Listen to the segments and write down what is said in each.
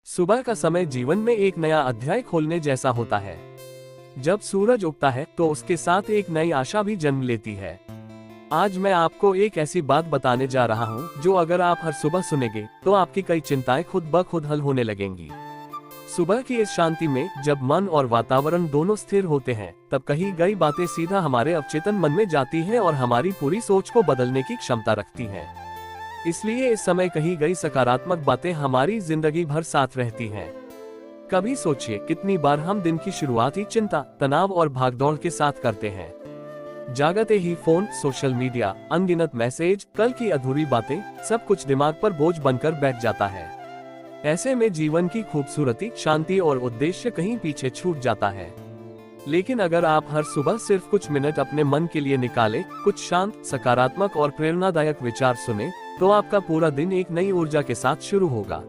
सुबह का समय जीवन में एक नया अध्याय खोलने जैसा होता है। जब सूरज उगता है तो उसके साथ एक नई आशा भी जन्म लेती है। आज मैं आपको एक ऐसी बात बताने जा रहा हूँ जो अगर आप हर सुबह सुनेंगे तो आपकी कई चिंताएं खुद ब खुद हल होने लगेंगी। सुबह की इस शांति में जब मन और वातावरण दोनों स्थिर होते हैं, तब कही गई बातें सीधा हमारे अवचेतन मन में जाती हैं और हमारी पूरी सोच को बदलने की क्षमता रखती हैं। इसलिए इस समय कही गई सकारात्मक बातें हमारी जिंदगी भर साथ रहती हैं। कभी सोचिए कितनी बार हम दिन की शुरुआत ही चिंता, तनाव और भागदौड़ के साथ करते हैं। जागते ही फोन, सोशल मीडिया, अनगिनत मैसेज, कल की अधूरी बातें, सब कुछ दिमाग पर बोझ बनकर बैठ जाता है। ऐसे में जीवन की खूबसूरती, शांति और उद्देश्य कहीं पीछे छूट जाता है। लेकिन अगर आप हर सुबह सिर्फ कुछ मिनट अपने मन के लिए निकालें, कुछ शांत, सकारात्मक और प्रेरणादायक विचार सुने, तो आपका पूरा दिन एक नई ऊर्जा के साथ शुरू होगा।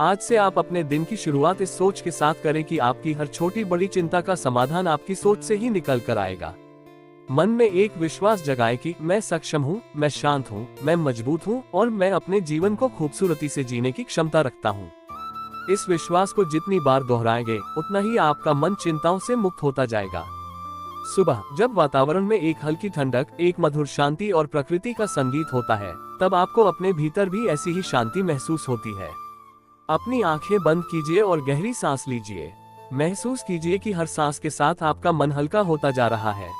आज से आप अपने दिन की शुरुआत इस सोच के साथ करें कि आपकी हर छोटी बड़ी चिंता का समाधान आपकी सोच से ही निकल कर आएगा। मन में एक विश्वास जगाएं कि मैं सक्षम हूँ, मैं शांत हूँ, मैं मजबूत हूँ और मैं अपने जीवन को खूबसूरती से जीने की क्षमता रखता हूँ। इस विश्वास को जितनी बार दोहराएंगे, उतना ही आपका मन चिंताओं से मुक्त होता जाएगा। सुबह जब वातावरण में एक हल्की ठंडक, एक मधुर शांति और प्रकृति का संगीत होता है, तब आपको अपने भीतर भी ऐसी ही शांति महसूस होती है। अपनी आंखें बंद कीजिए और गहरी सांस लीजिए। महसूस कीजिए कि हर सांस के साथ आपका मन हल्का होता जा रहा है।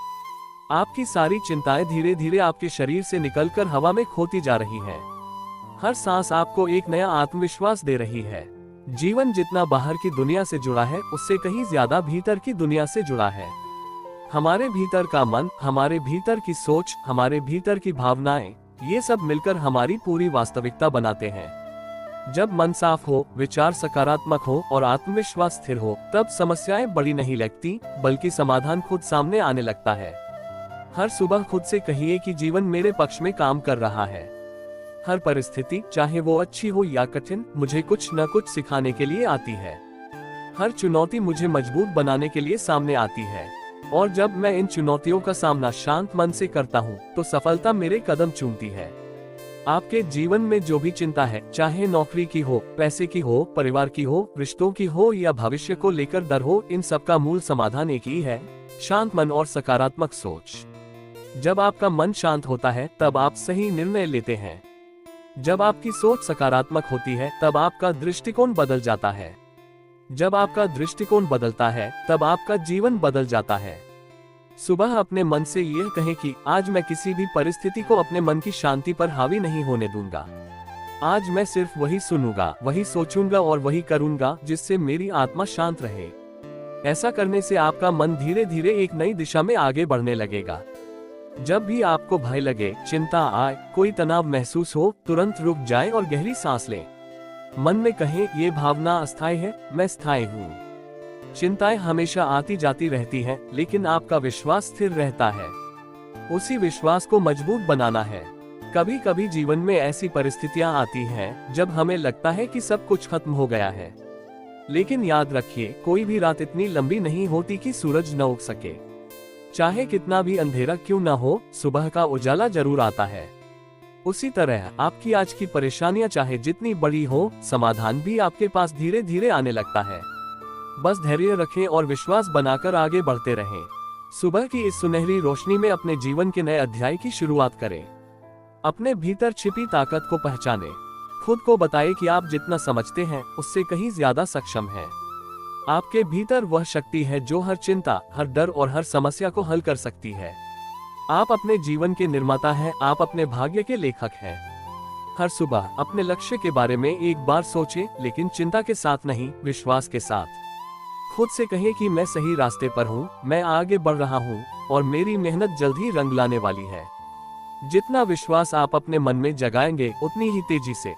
आपकी सारी चिंताएं धीरे धीरे आपके शरीर से निकलकर हवा में खोती जा रही हैं। हर सांस आपको एक नया आत्मविश्वास दे रही है। जीवन जितना बाहर की दुनिया से जुड़ा है, उससे कहीं ज्यादा भीतर की दुनिया से जुड़ा है। हमारे भीतर का मन, हमारे भीतर की सोच, हमारे भीतर की भावनाएं, ये सब मिलकर हमारी पूरी वास्तविकता बनाते हैं। जब मन साफ हो, विचार सकारात्मक हो और आत्मविश्वास स्थिर हो, तब समस्याएं बड़ी नहीं लगती, बल्कि समाधान खुद सामने आने लगता है। हर सुबह खुद से कहिए कि जीवन मेरे पक्ष में काम कर रहा है। हर परिस्थिति, चाहे वो अच्छी हो या कठिन, मुझे कुछ न कुछ सिखाने के लिए आती है। हर चुनौती मुझे मजबूत बनाने के लिए सामने आती है। और जब मैं इन चुनौतियों का सामना शांत मन से करता हूँ, तो सफलता मेरे कदम चूमती है। आपके जीवन में जो भी चिंता है, चाहे नौकरी की हो, पैसे की हो, परिवार की हो, रिश्तों की हो या भविष्य को लेकर डर हो, इन सब का मूल समाधान एक ही है: शांत मन और सकारात्मक सोच। जब आपका मन शांत होता है, तब आप सही निर्णय लेते हैं। जब आपकी सोच सकारात्मक होती है, तब आपका दृष्टिकोण बदल जाता है। जब आपका दृष्टिकोण बदलता है, तब आपका जीवन बदल जाता है। सुबह अपने मन से यह कहें कि आज मैं किसी भी परिस्थिति को अपने मन की शांति पर हावी नहीं होने दूंगा। आज मैं सिर्फ वही सुनूंगा, वही सोचूंगा और वही करूंगा जिससे मेरी आत्मा शांत रहे। ऐसा करने से आपका मन धीरे धीरे एक नई दिशा में आगे बढ़ने लगेगा। जब भी आपको भय लगे, चिंता आए, कोई तनाव महसूस हो, तुरंत रुक जाएं और गहरी सांस लें। मन में कहें, ये भावना अस्थायी है, मैं स्थायी हूँ। चिंताएं हमेशा आती जाती रहती हैं, लेकिन आपका विश्वास स्थिर रहता है। उसी विश्वास को मजबूत बनाना है। कभी कभी जीवन में ऐसी परिस्थितियां आती हैं जब हमें लगता है कि सब कुछ खत्म हो गया है। लेकिन याद रखिए, कोई भी रात इतनी लंबी नहीं होती कि सूरज न उग सके। चाहे कितना भी अंधेरा क्यों न हो, सुबह का उजाला जरूर आता है। उसी तरह आपकी आज की परेशानियां चाहे जितनी बड़ी हो, समाधान भी आपके पास धीरे धीरे आने लगता है। बस धैर्य रखें और विश्वास बनाकर आगे बढ़ते रहें। सुबह की इस सुनहरी रोशनी में अपने जीवन के नए अध्याय की शुरुआत करें। अपने भीतर छिपी ताकत को पहचानें। खुद को बताएं कि आप जितना समझते हैं, उससे कहीं ज्यादा सक्षम हैं। आपके भीतर वह शक्ति है जो हर चिंता, हर डर और हर समस्या को हल कर सकती है। आप अपने जीवन के निर्माता हैं, आप अपने भाग्य के लेखक हैं। हर सुबह अपने लक्ष्य के बारे में एक बार सोचें, लेकिन चिंता के साथ नहीं, विश्वास के साथ। खुद से कहें कि मैं सही रास्ते पर हूँ, मैं आगे बढ़ रहा हूँ और मेरी मेहनत जल्द ही रंग लाने वाली है। जितना विश्वास आप अपने मन में जगाएंगे, उतनी ही तेजी से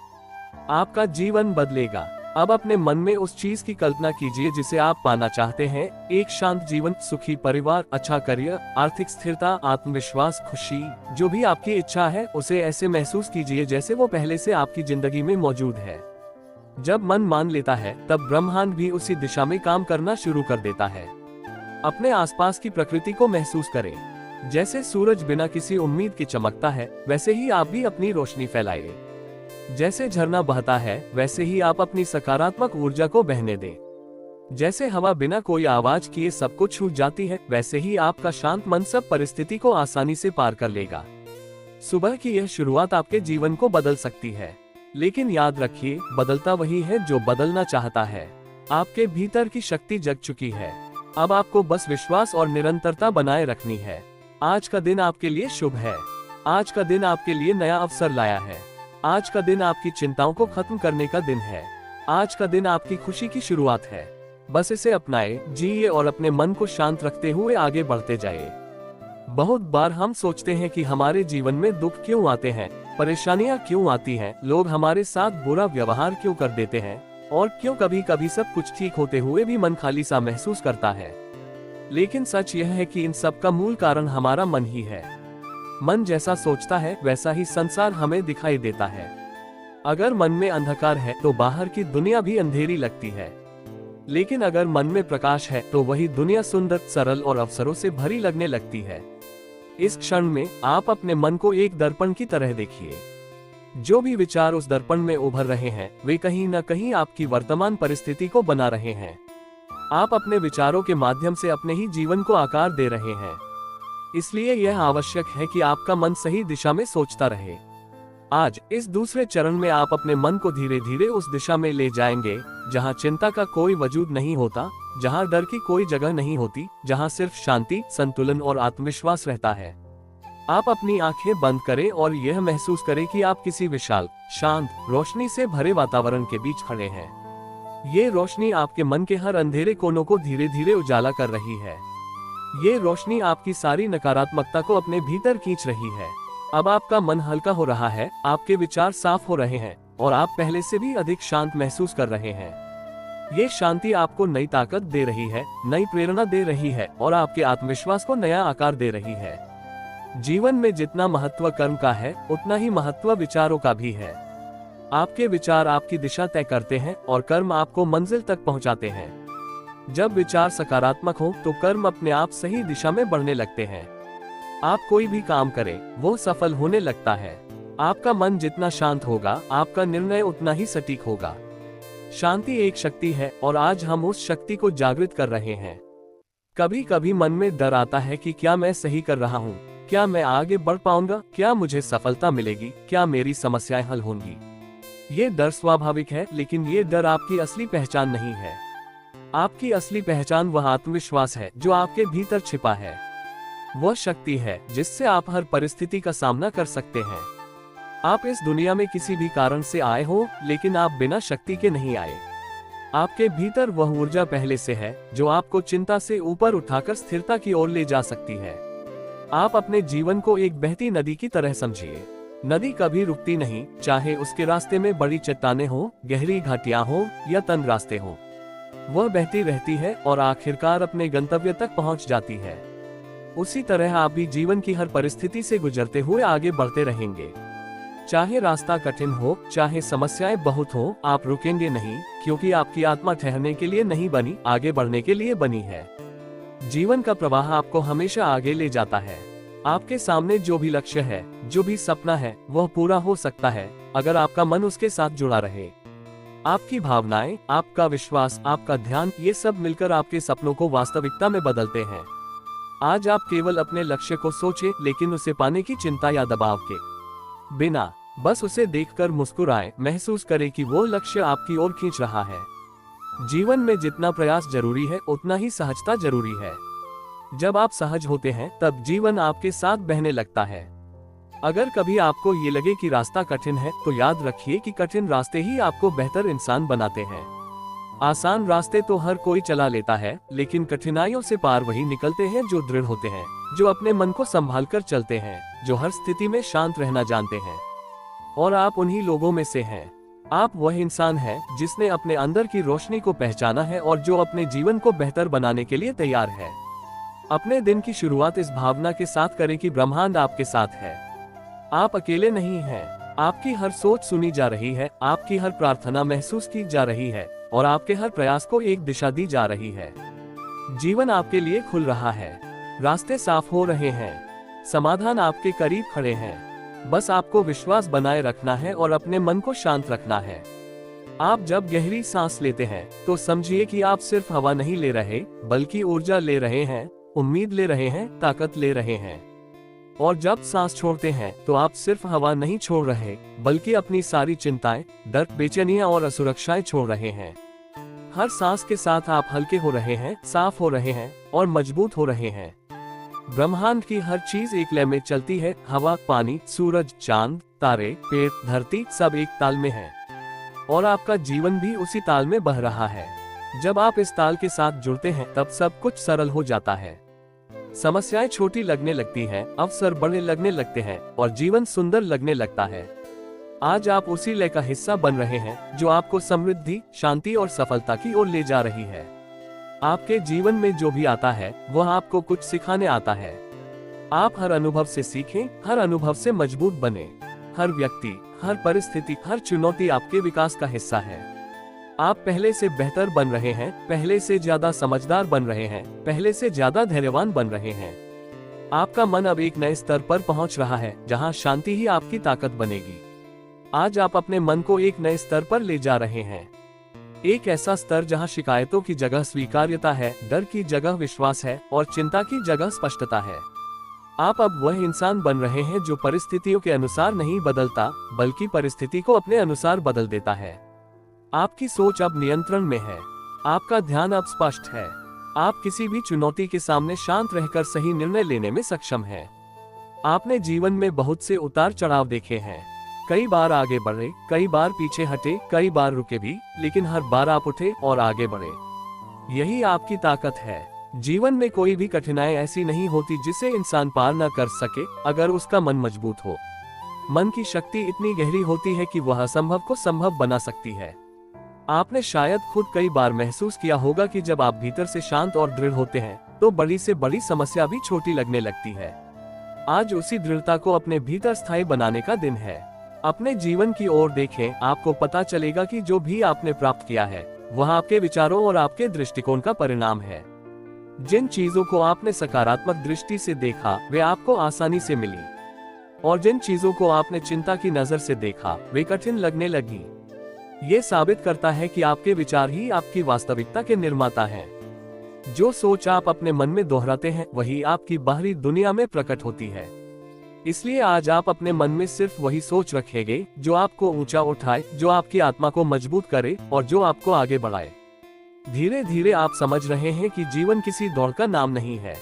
आपका जीवन बदलेगा। अब अपने मन में उस चीज की कल्पना कीजिए जिसे आप पाना चाहते हैं: एक शांत जीवन, सुखी परिवार, अच्छा करियर, आर्थिक स्थिरता, आत्मविश्वास, खुशी। जो भी आपकी इच्छा है, उसे ऐसे महसूस कीजिए जैसे वो पहले से आपकी जिंदगी में मौजूद है। जब मन मान लेता है, तब ब्रह्मांड भी उसी दिशा में काम करना शुरू कर देता है। अपने आसपास की प्रकृति को महसूस करें। जैसे सूरज बिना किसी उम्मीद के चमकता है, वैसे ही आप भी अपनी रोशनी फैलाइए। जैसे झरना बहता है वैसे ही आप अपनी सकारात्मक ऊर्जा को बहने दें। जैसे हवा बिना कोई आवाज किए सबको छू जाती है, वैसे ही आपका शांत मन सब परिस्थिति को आसानी से पार कर लेगा। सुबह की यह शुरुआत आपके जीवन को बदल सकती है, लेकिन याद रखिए, बदलता वही है जो बदलना चाहता है। आपके भीतर की शक्ति जग चुकी है, अब आपको बस विश्वास और निरंतरता बनाए रखनी है। आज का दिन आपके लिए शुभ है। आज का दिन आपके लिए नया अवसर लाया है। आज का दिन आपकी चिंताओं को खत्म करने का दिन है। आज का दिन आपकी खुशी की शुरुआत है। बस इसे अपनाएं, जिए और अपने मन को शांत रखते हुए आगे बढ़ते जाइए। बहुत बार हम सोचते हैं कि हमारे जीवन में दुख क्यों आते हैं, परेशानियां क्यों आती हैं, लोग हमारे साथ बुरा व्यवहार क्यों कर देते हैं, और क्यों कभी कभी सब कुछ ठीक होते हुए भी मन खाली सा महसूस करता है। लेकिन सच यह है कि इन सब का मूल कारण हमारा मन ही है। मन जैसा सोचता है वैसा ही संसार हमें दिखाई देता है। अगर मन में अंधकार है तो बाहर की दुनिया भी अंधेरी लगती है, लेकिन अगर मन में प्रकाश है तो वही दुनिया सुंदर, सरल और अवसरों से भरी लगने लगती है। इस क्षण में आप अपने मन को एक दर्पण की तरह देखिए। जो भी विचार उस दर्पण में उभर रहे हैं वे कहीं न कहीं आपकी वर्तमान परिस्थिति को बना रहे हैं। आप अपने विचारों के माध्यम से अपने ही जीवन को आकार दे रहे हैं। इसलिए यह आवश्यक है कि आपका मन सही दिशा में सोचता रहे। आज इस दूसरे चरण में आप अपने मन को धीरे धीरे उस दिशा में ले जाएंगे जहां चिंता का कोई वजूद नहीं होता, जहां डर की कोई जगह नहीं होती, जहां सिर्फ शांति, संतुलन और आत्मविश्वास रहता है। आप अपनी आंखें बंद करें और यह महसूस करें कि आप किसी विशाल, शांत, रोशनी से भरे वातावरण के बीच खड़े हैं। ये रोशनी आपके मन के हर अंधेरे कोनों को धीरे धीरे उजाला कर रही है। ये रोशनी आपकी सारी नकारात्मकता को अपने भीतर खींच रही है। अब आपका मन हल्का हो रहा है, आपके विचार साफ हो रहे हैं और आप पहले से भी अधिक शांत महसूस कर रहे हैं। ये शांति आपको नई ताकत दे रही है, नई प्रेरणा दे रही है और आपके आत्मविश्वास को नया आकार दे रही है। जीवन में जितना महत्व कर्म का है उतना ही महत्व विचारों का भी है। आपके विचार आपकी दिशा तय करते हैं और कर्म आपको मंजिल तक पहुंचाते हैं। जब विचार सकारात्मक हो तो कर्म अपने आप सही दिशा में बढ़ने लगते हैं। आप कोई भी काम करें वो सफल होने लगता है। आपका मन जितना शांत होगा आपका निर्णय उतना ही सटीक होगा। शांति एक शक्ति है और आज हम उस शक्ति को जागृत कर रहे हैं। कभी कभी मन में डर आता है कि क्या मैं सही कर रहा हूँ, क्या मैं आगे बढ़ पाऊंगा, क्या मुझे सफलता मिलेगी, क्या मेरी समस्याएं हल होंगी। ये डर स्वाभाविक है, लेकिन ये डर आपकी असली पहचान नहीं है। आपकी असली पहचान वह आत्मविश्वास है जो आपके भीतर छिपा है। वह शक्ति है जिससे आप हर परिस्थिति का सामना कर सकते हैं। आप इस दुनिया में किसी भी कारण से आए हो, लेकिन आप बिना शक्ति के नहीं आए। आपके भीतर वह ऊर्जा पहले से है जो आपको चिंता से ऊपर उठाकर स्थिरता की ओर ले जा सकती है। आप अपने जीवन को एक बहती नदी की तरह समझिए। नदी कभी रुकती नहीं, चाहे उसके रास्ते में बड़ी चट्टानें हो, गहरी घाटियां हो या तंग रास्ते हो। वह बहती रहती है और आखिरकार अपने गंतव्य तक पहुंच जाती है। उसी तरह आप भी जीवन की हर परिस्थिति से गुजरते हुए आगे बढ़ते रहेंगे। चाहे रास्ता कठिन हो, चाहे समस्याएं बहुत हो, आप रुकेंगे नहीं, क्योंकि आपकी आत्मा ठहरने के लिए नहीं बनी, आगे बढ़ने के लिए बनी है। जीवन का प्रवाह आपको हमेशा आगे ले जाता है। आपके सामने जो भी लक्ष्य है, जो भी सपना है, वह पूरा हो सकता है अगर आपका मन उसके साथ जुड़ा रहे। आपकी भावनाएं, आपका विश्वास, आपका ध्यान, ये सब मिलकर आपके सपनों को वास्तविकता में बदलते हैं। आज आप केवल अपने लक्ष्य को सोचें, लेकिन उसे पाने की चिंता या दबाव के बिना बस उसे देखकर मुस्कुराएं, महसूस करें कि वो लक्ष्य आपकी ओर खींच रहा है। जीवन में जितना प्रयास जरूरी है उतना ही सहजता जरूरी है। जब आप सहज होते हैं तब जीवन आपके साथ बहने लगता है। अगर कभी आपको ये लगे कि रास्ता कठिन है तो याद रखिए कि कठिन रास्ते ही आपको बेहतर इंसान बनाते हैं। आसान रास्ते तो हर कोई चला लेता है, लेकिन कठिनाइयों से पार वही निकलते हैं जो दृढ़ होते हैं, जो अपने मन को संभाल कर चलते हैं, जो हर स्थिति में शांत रहना जानते हैं। और आप उन्हीं लोगों में से हैं। आप वह इंसान हैं जिसने अपने अंदर की रोशनी को पहचाना है और जो अपने जीवन को बेहतर बनाने के लिए तैयार है। अपने दिन की शुरुआत इस भावना के साथ करें कि ब्रह्मांड आपके साथ है। आप अकेले नहीं हैं। आपकी हर सोच सुनी जा रही है, आपकी हर प्रार्थना महसूस की जा रही है और आपके हर प्रयास को एक दिशा दी जा रही है। जीवन आपके लिए खुल रहा है, रास्ते साफ हो रहे हैं, समाधान आपके करीब खड़े हैं। बस आपको विश्वास बनाए रखना है और अपने मन को शांत रखना है। आप जब गहरी सांस लेते हैं तो समझिए कि आप सिर्फ हवा नहीं ले रहे, बल्कि ऊर्जा ले रहे हैं, उम्मीद ले रहे हैं, ताकत ले रहे हैं। और जब सांस छोड़ते हैं तो आप सिर्फ हवा नहीं छोड़ रहे, बल्कि अपनी सारी चिंताएं, दर्द, बेचैनियां और असुरक्षाएं छोड़ रहे हैं। हर सांस के साथ आप हल्के हो रहे हैं, साफ हो रहे हैं और मजबूत हो रहे हैं। ब्रह्मांड की हर चीज एक लय में चलती है। हवा, पानी, सूरज, चांद, तारे, पेड़, धरती सब एक ताल में है और आपका जीवन भी उसी ताल में बह रहा है। जब आप इस ताल के साथ जुड़ते हैं तब सब कुछ सरल हो जाता है। समस्याएं छोटी लगने लगती हैं, अवसर बड़े लगने लगते हैं और जीवन सुंदर लगने लगता है। आज आप उसी लय का हिस्सा बन रहे हैं जो आपको समृद्धि, शांति और सफलता की ओर ले जा रही है। आपके जीवन में जो भी आता है वह आपको कुछ सिखाने आता है। आप हर अनुभव से सीखें, हर अनुभव से मजबूत बने। हर व्यक्ति, हर परिस्थिति, हर चुनौती आपके विकास का हिस्सा है। आप पहले से बेहतर बन रहे हैं, पहले से ज्यादा समझदार बन रहे हैं, पहले से ज्यादा धैर्यवान बन रहे हैं। आपका मन अब एक नए स्तर पर पहुंच रहा है जहां शांति ही आपकी ताकत बनेगी। आज आप अपने मन को एक नए स्तर पर ले जा रहे हैं। एक ऐसा स्तर जहां शिकायतों की जगह स्वीकार्यता है, डर की जगह विश्वास है और चिंता की जगह स्पष्टता है। आप अब वह इंसान बन रहे हैं जो परिस्थितियों के अनुसार नहीं बदलता, बल्कि परिस्थिति को अपने अनुसार बदल देता है। आपकी सोच अब नियंत्रण में है, आपका ध्यान अब स्पष्ट है। आप किसी भी चुनौती के सामने शांत रहकर सही निर्णय लेने में सक्षम हैं। आपने जीवन में बहुत से उतार चढ़ाव देखे हैं। कई बार आगे बढ़े, कई बार पीछे हटे, कई बार रुके भी, लेकिन हर बार आप उठे और आगे बढ़े। यही आपकी ताकत है। जीवन में कोई भी कठिनाई ऐसी नहीं होती जिसे इंसान पार न कर सके, अगर उसका मन मजबूत हो। मन की शक्ति इतनी गहरी होती है कि वह असंभव को संभव बना सकती है। आपने शायद खुद कई बार महसूस किया होगा कि जब आप भीतर से शांत और दृढ़ होते हैं तो बड़ी से बड़ी समस्या भी छोटी लगने लगती है। आज उसी दृढ़ता को अपने भीतर स्थायी बनाने का दिन है। अपने जीवन की ओर देखें, आपको पता चलेगा कि जो भी आपने प्राप्त किया है वह आपके विचारों और आपके दृष्टिकोण का परिणाम है। जिन चीजों को आपने सकारात्मक दृष्टि से देखा वे आपको आसानी से मिली, और जिन चीजों को आपने चिंता की नजर से देखा वे कठिन लगने लगी। ये साबित करता है कि आपके विचार ही आपकी वास्तविकता के निर्माता हैं। जो सोच आप अपने मन में दोहराते हैं वही आपकी बाहरी दुनिया में प्रकट होती है। इसलिए आज आप अपने मन में सिर्फ वही सोच रखेंगे जो आपको ऊंचा उठाए, जो आपकी आत्मा को मजबूत करे और जो आपको आगे बढ़ाए। धीरे धीरे आप समझ रहे हैं कि जीवन किसी दौड़ का नाम नहीं है,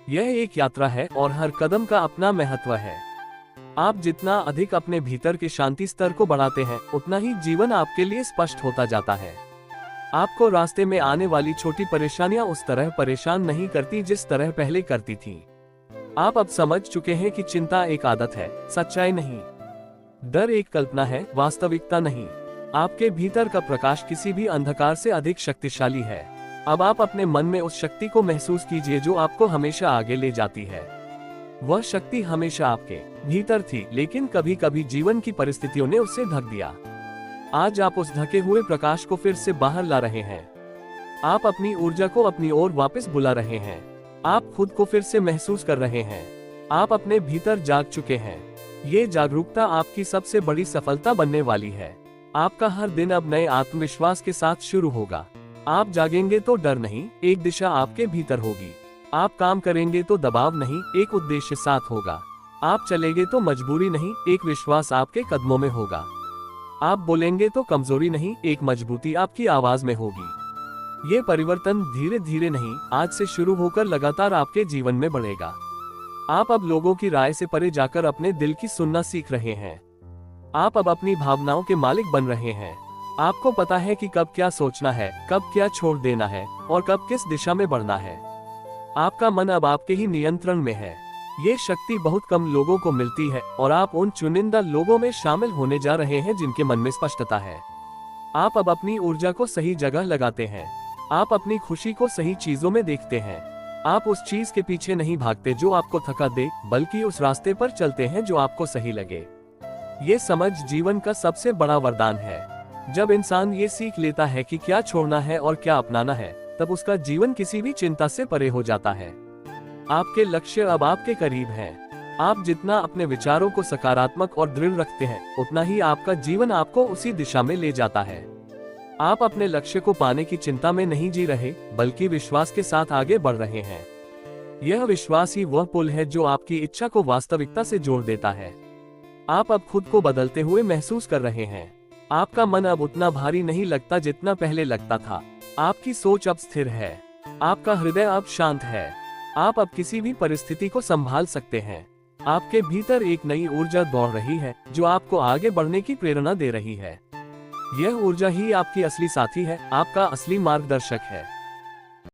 यह एक यात्रा है और हर कदम का अपना महत्व है। आप जितना अधिक अपने भीतर के शांति स्तर को बढ़ाते हैं उतना ही जीवन आपके लिए स्पष्ट होता जाता है। आपको रास्ते में आने वाली छोटी परेशानियां उस तरह परेशान नहीं करती जिस तरह पहले करती थी। आप अब समझ चुके हैं कि चिंता एक आदत है, सच्चाई नहीं। डर एक कल्पना है, वास्तविकता नहीं। आपके भीतर का प्रकाश किसी भी अंधकार से अधिक शक्तिशाली है। अब आप अपने मन में उस शक्ति को महसूस कीजिए जो आपको हमेशा आगे ले जाती है। वह शक्ति हमेशा आपके भीतर थी, लेकिन कभी कभी जीवन की परिस्थितियों ने उसे ढक दिया। आज आप उस ढके हुए प्रकाश को फिर से बाहर ला रहे हैं। आप अपनी ऊर्जा को अपनी ओर वापस बुला रहे हैं। आप खुद को फिर से महसूस कर रहे हैं। आप अपने भीतर जाग चुके हैं। ये जागरूकता आपकी सबसे बड़ी सफलता बनने वाली है। आपका हर दिन अब नए आत्मविश्वास के साथ शुरू होगा। आप जागेंगे तो डर नहीं, एक दिशा आपके भीतर होगी। आप काम करेंगे तो दबाव नहीं, एक उद्देश्य साथ होगा। आप चलेंगे तो मजबूरी नहीं, एक विश्वास आपके कदमों में होगा। आप बोलेंगे तो कमजोरी नहीं, एक मजबूती आपकी आवाज में होगी। ये परिवर्तन धीरे धीरे नहीं, आज से शुरू होकर लगातार आपके जीवन में बढ़ेगा। आप अब लोगों की राय से परे जाकर अपने दिल की सुनना सीख रहे हैं। आप अब अपनी भावनाओं के मालिक बन रहे हैं। आपको पता है कि कब क्या सोचना है, कब क्या छोड़ देना है और कब किस दिशा में बढ़ना है। आपका मन अब आपके ही नियंत्रण में है। ये शक्ति बहुत कम लोगों को मिलती है और आप उन चुनिंदा लोगों में शामिल होने जा रहे हैं जिनके मन में स्पष्टता है। आप अब अपनी ऊर्जा को सही जगह लगाते हैं। आप अपनी खुशी को सही चीजों में देखते हैं। आप उस चीज के पीछे नहीं भागते जो आपको थका दे, बल्कि उस रास्ते पर चलते हैं जो आपको सही लगे। ये समझ जीवन का सबसे बड़ा वरदान है। जब इंसान ये सीख लेता है कि क्या छोड़ना है और क्या अपनाना है, तब उसका जीवन किसी भी चिंता से परे हो जाता है। आपके लक्ष्य अब आपके करीब हैं। आप जितना अपने विचारों को सकारात्मक और दृढ़ रखते हैं, उतना ही आपका जीवन आपको उसी दिशा में ले जाता है। आप अपने लक्ष्य को पाने की चिंता में नहीं जी रहे, बल्कि विश्वास के साथ आगे बढ़ रहे हैं। यह विश्वास ही वह पुल है जो आपकी इच्छा को वास्तविकता से जोड़ देता है। आप अब खुद को बदलते हुए महसूस कर रहे हैं। आपका मन अब उतना भारी नहीं लगता जितना पहले लगता था। आपकी सोच अब स्थिर है। आपका हृदय अब शांत है। आप अब किसी भी परिस्थिति को संभाल सकते हैं। आपके भीतर एक नई ऊर्जा दौड़ रही है, जो आपको आगे बढ़ने की प्रेरणा दे रही है। यह ऊर्जा ही आपकी असली साथी है, आपका असली मार्गदर्शक है।